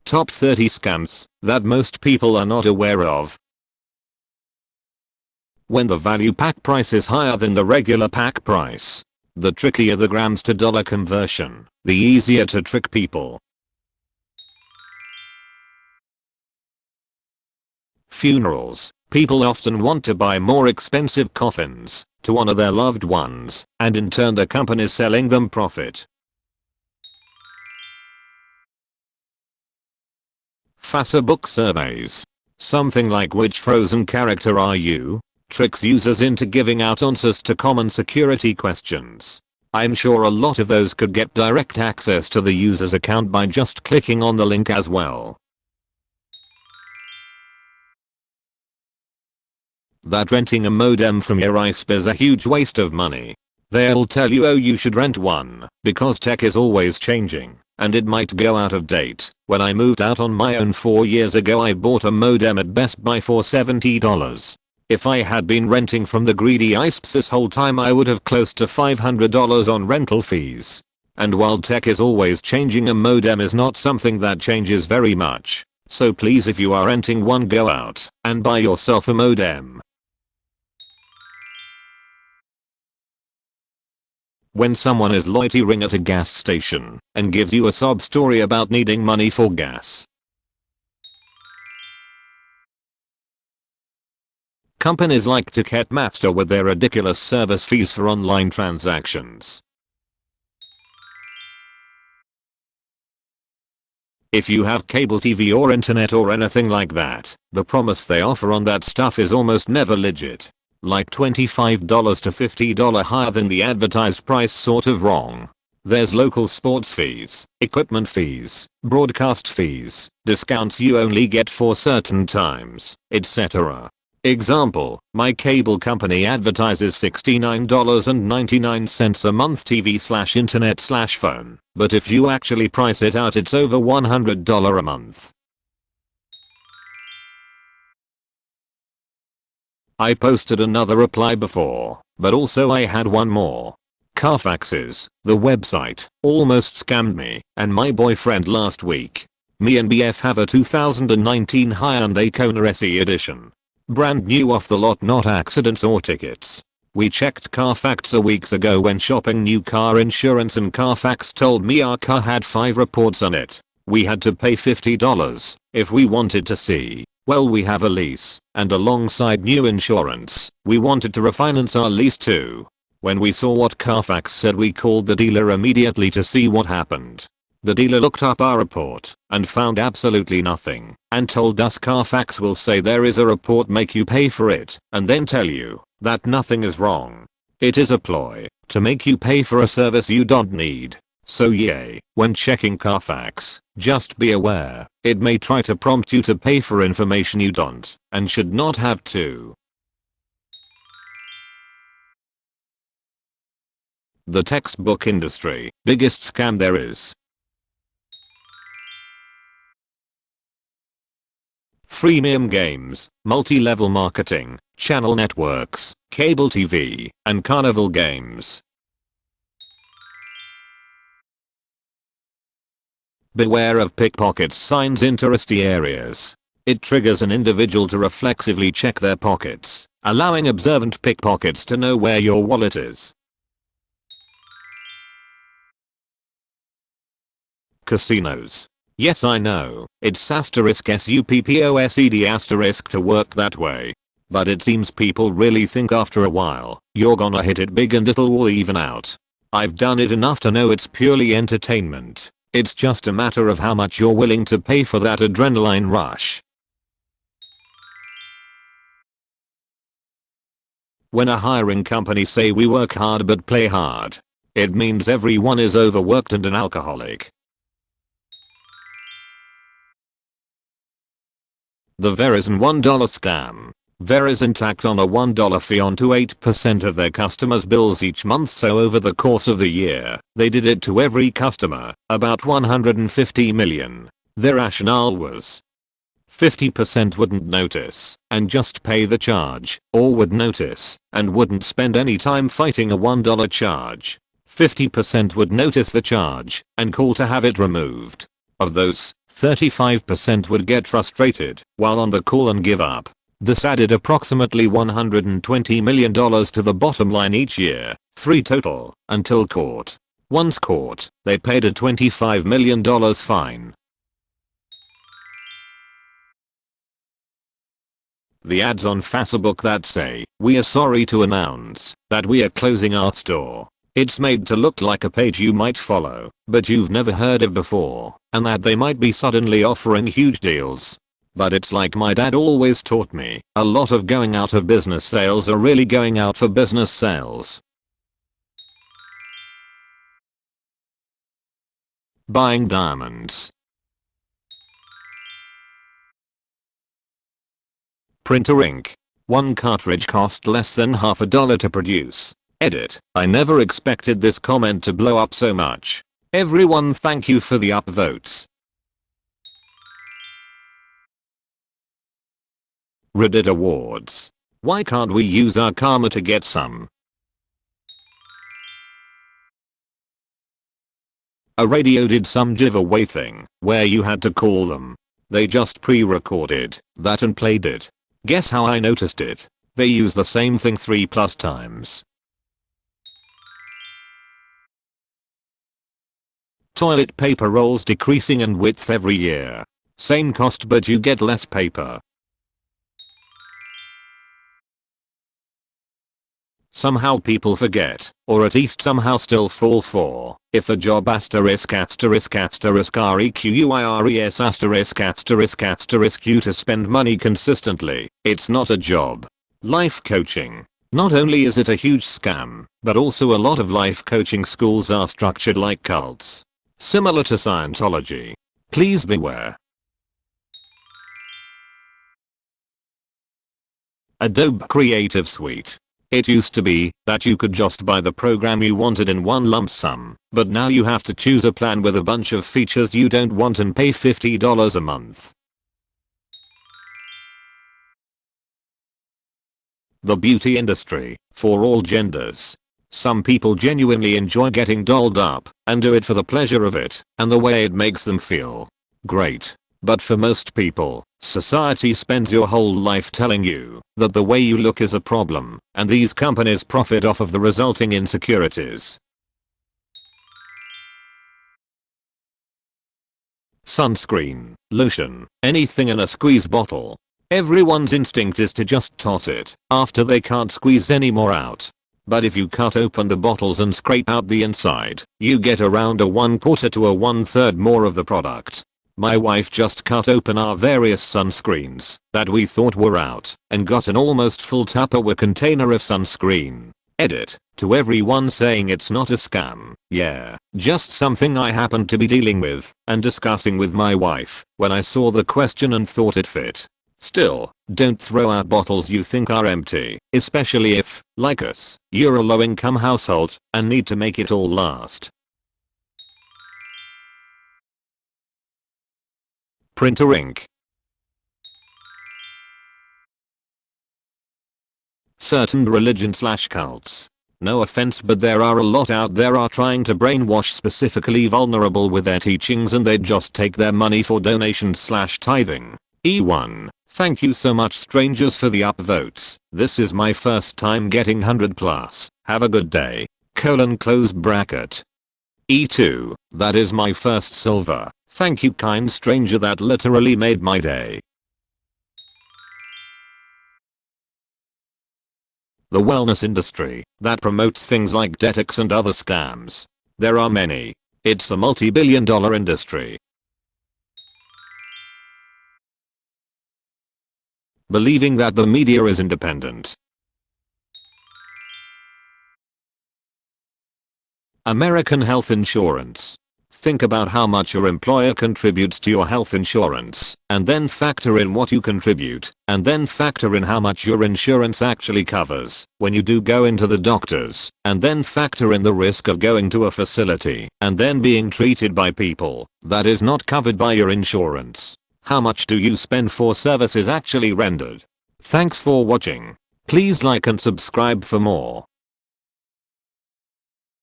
Top 30 scams that most people are not aware of. When the value pack price is higher than the regular pack price, the trickier the grams to dollar conversion, the easier to trick people. Funerals. People often want to buy more expensive coffins to honor their loved ones, and in turn the company's selling them profit. Facebook surveys. Something like which frozen character are you? Tricks users into giving out answers to common security questions. I'm sure a lot of those could get direct access to the user's account by just clicking on the link as well. That renting a modem from your ISP is a huge waste of money. They'll tell you, oh, you should rent one because tech is always changing and it might go out of date. When I moved out on my own 4 years ago, I bought a modem at Best Buy for $70. If I had been renting from the greedy ISPs this whole time, I would have close to $500 on rental fees. And while tech is always changing, a modem is not something that changes very much. So please, if you are renting one, go out and buy yourself a modem. When someone is loitering at a gas station and gives you a sob story about needing money for gas. Companies like Ticketmaster with their ridiculous service fees for online transactions. If you have cable TV or internet or anything like that, the promise they offer on that stuff is almost never legit. Like $25 to $50 higher than the advertised price, sort of wrong. There's local sports fees, equipment fees, broadcast fees, discounts you only get for certain times, etc. Example, my cable company advertises $69.99 a month TV/internet/phone, but if you actually price it out, it's over $100 a month. I posted another reply before, but also I had one more. Carfaxes, the website, almost scammed me and my boyfriend last week. Me and BF have a 2019 Hyundai Kona SE edition. Brand new off the lot, not accidents or tickets. We checked Carfax a weeks ago when shopping new car insurance, and Carfax told me our car had 5 reports on it. We had to pay $50 if we wanted to see. Well, we have a lease, and alongside new insurance, we wanted to refinance our lease too. When we saw what Carfax said, we called the dealer immediately to see what happened. The dealer looked up our report and found absolutely nothing, and told us Carfax will say there is a report, make you pay for it, and then tell you that nothing is wrong. It is a ploy to make you pay for a service you don't need. So yay, when checking Carfax, just be aware, it may try to prompt you to pay for information you don't and should not have to. The textbook industry, biggest scam there is. Freemium games, multi-level marketing, channel networks, cable TV, and carnival games. Beware of pickpockets signs in touristy areas. It triggers an individual to reflexively check their pockets, allowing observant pickpockets to know where your wallet is. Casinos. Yes, I know, it's *SUPPOSED* to work that way. But it seems people really think after a while you're gonna hit it big and it'll all even out. I've done it enough to know it's purely entertainment. It's just a matter of how much you're willing to pay for that adrenaline rush. When a hiring company say we work hard but play hard, it means everyone is overworked and an alcoholic. The Verizon $1 scam. Verizon tacked on a $1 fee onto 8% of their customers' bills each month, so over the course of the year, they did it to every customer, about 150 million. Their rationale was 50% wouldn't notice and just pay the charge, or would notice and wouldn't spend any time fighting a $1 charge. 50% would notice the charge and call to have it removed. Of those, 35% would get frustrated while on the call and give up. This added approximately $120 million to the bottom line each year, 3 total, until caught. Once caught, they paid a $25 million fine. The ads on Facebook that say, "We are sorry to announce that we are closing our store." It's made to look like a page you might follow, but you've never heard of before, and that they might be suddenly offering huge deals. But it's like my dad always taught me, a lot of going out of business sales are really going out for business sales. Buying diamonds. Printer ink. One cartridge cost less than half a dollar to produce. Edit. I never expected this comment to blow up so much. Everyone, thank you for the upvotes. Reddit awards. Why can't we use our karma to get some? A radio did some giveaway thing where you had to call them. They just pre-recorded that and played it. Guess how I noticed it? They use the same thing 3+ times. Toilet paper rolls decreasing in width every year. Same cost but you get less paper. Somehow people forget, or at least somehow still fall for, if a job requires you to spend money consistently, it's not a job. Life coaching. Not only is it a huge scam, but also a lot of life coaching schools are structured like cults. Similar to Scientology. Please beware. Adobe Creative Suite. It used to be that you could just buy the program you wanted in one lump sum, but now you have to choose a plan with a bunch of features you don't want and pay $50 a month. The beauty industry, for all genders. Some people genuinely enjoy getting dolled up and do it for the pleasure of it and the way it makes them feel. Great. But for most people, society spends your whole life telling you that the way you look is a problem, and these companies profit off of the resulting insecurities. Sunscreen, lotion, anything in a squeeze bottle. Everyone's instinct is to just toss it after they can't squeeze any more out. But if you cut open the bottles and scrape out the inside, you get around a 1/4 to a 1/3 more of the product. My wife just cut open our various sunscreens that we thought were out and got an almost full Tupperware container of sunscreen. Edit. To everyone saying it's not a scam, yeah, just something I happened to be dealing with and discussing with my wife when I saw the question and thought it fit. Still, don't throw out bottles you think are empty, especially if, like us, you're a low-income household and need to make it all last. Printer ink. Certain religion/cults. No offense, but there are a lot out there are trying to brainwash specifically vulnerable with their teachings, and they just take their money for donations/tithing. E1. Thank you so much strangers for the upvotes. This is my first time getting 100+. Have a good day. Close bracket. E2. That is my first silver. Thank you kind stranger, that literally made my day. The wellness industry that promotes things like detox and other scams. There are many. It's a multi-billion-dollar industry. Believing that the media is independent. American health insurance. Think about how much your employer contributes to your health insurance, and then factor in what you contribute, and then factor in how much your insurance actually covers when you do go into the doctors, and then factor in the risk of going to a facility and then being treated by people that is not covered by your insurance. How much do you spend for services actually rendered? Thanks for watching. Please like and subscribe for more.